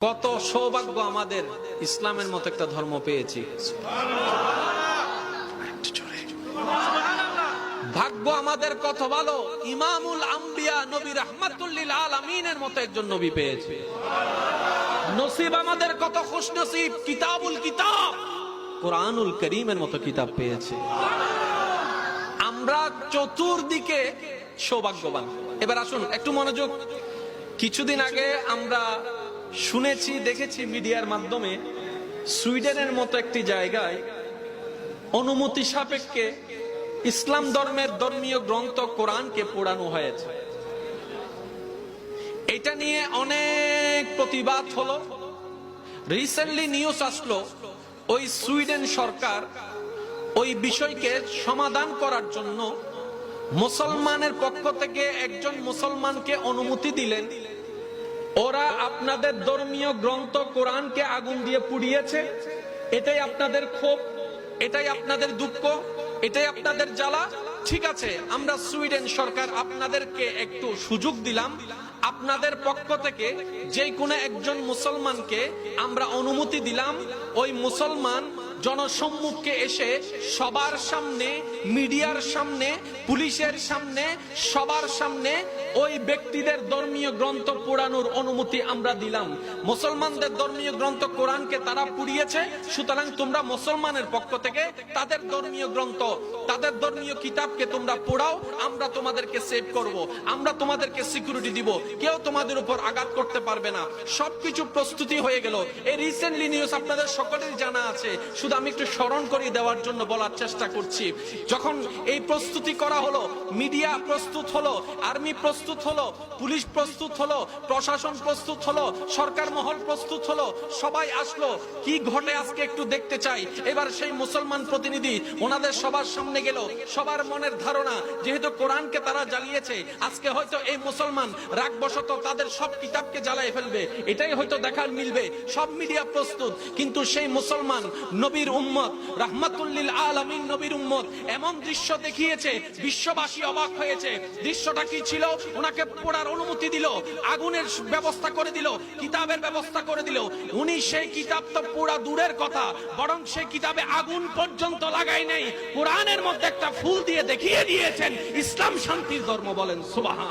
কত সৌভাগ্য আমাদের ইসলামের মতো একটা ধর্ম পেয়েছি। ভাগ্য আমাদের কত ভালো, ইমামুল আম্বিয়া নবী রাহমাতুল লিল আলামিনের মতো একজন নবী পেয়েছি। নসিব আমাদের কত খুশনসিব, কিতাবুল কিতাব কোরআনুল কারীমের মতো কিতাব পেয়েছি। আমরা চতুর্দিকে সৌভাগ্যবান। এবার আসুন একটু মনোযোগ। কিছুদিন আগে আমরা শুনেছি, দেখেছি মিডিয়ার মাধ্যমে, সুইডেনের মতো একটি জায়গায় অনুমতি সাপেক্ষে ইসলাম ধর্মের ধর্মীয় গ্রন্থ কোরআনকে পোড়ানো হয়েছে। এটা নিয়ে অনেক প্রতিবাদ হলো। রিসেন্টলি নিউজ আসলো, ওই সুইডেন সরকার ওই বিষয়কে সমাধান করার জন্য মুসলমানের পক্ষ থেকে একজন মুসলমানকে অনুমতি দিলেন। ওরা আপনাদের ধর্মীয় গ্রন্থ কোরআনকে আগুন দিয়ে পুড়িয়েছে, এটাই আপনাদের ক্ষোভ, এটাই আপনাদের দুঃখ, এটাই আপনাদের জ্বালা। ঠিক আছে, আমরা সুইডেন সরকার আপনাদেরকে একটু সুযোগ দিলাম, আপনাদের পক্ষ থেকে যে কোনো একজন মুসলমানকে আমরা অনুমতি দিলাম, ওই মুসলমান জনসম্মুখে এসে সবার সামনে, মিডিয়ার সামনে, পুলিশের সামনে, সবার সামনে ওই ব্যক্তিদের ধর্মীয় গ্রন্থ পোড়ানোর অনুমতি আমরা দিলাম। মুসলমানদের ধর্মীয় গ্রন্থ কোরআনকে তারা পুড়িয়েছে, সুতরাং তোমরা মুসলমানের পক্ষ থেকে তাদের ধর্মীয় গ্রন্থ, তাদের ধর্মীয় কিতাবকে তোমরা পোড়াও, আমরা তোমাদেরকে সেভ করব, আমরা তোমাদেরকে সিকিউরিটি দিব, কেউ তোমাদের উপর আঘাত করতে পারবে না। সবকিছু প্রস্তুতি হয়ে গেল। এই রিসেন্টলি নিউজ আপনাদের সকলেরই জানা আছে, শুধু আমি একটু স্মরণ করিয়ে দেওয়ার জন্য বলার চেষ্টা করছি। যখন এই প্রস্তুতি করা হলো, মিডিয়া প্রস্তুত হলো, আর্মি প্রস্তুত হলো, পুলিশ প্রস্তুত হলো, প্রশাসন প্রস্তুত হলো, সরকার মহল প্রস্তুত হলো, সবাই আসলো। কি ঘটে আজকে একটু দেখতে চাই। এবার সেই মুসলমান প্রতিনিধি ওনাদের সবার সামনে গেল। সবার মনের ধারণা, যেহেতু কোরআনকে তারা জ্বালিয়েছে, আজকে হয়তো এই মুসলমান রাগবশত তাদের সব কিতাবকে জ্বালিয়ে ফেলবে, এটাই হয়তো দেখার মিলবে। সব মিডিয়া প্রস্তুত, কিন্তু সেই মুসলমান নবীর উম্মত, রাহমাতুল লিল আলামিন নবীর উম্মত এমন দৃশ্য দেখিয়েছে, বিশ্ববাসী অবাক হয়েছে। দৃশ্যটা কি ছিল? ওনাকে পোড়ার অনুমতি দিল, আগুনের ব্যবস্থা করে দিল, কিতাবের ব্যবস্থা করে দিল। উনি সেই কিতাব তো পোড়া দূরের কথা, বরং সেই কিতাবে আগুন পর্যন্ত লাগাই নাই, কোরআনের মধ্যে একটা ফুল দিয়ে দেখিয়ে দিয়েছেন ইসলাম শান্তির ধর্ম। বলেন সুবহান।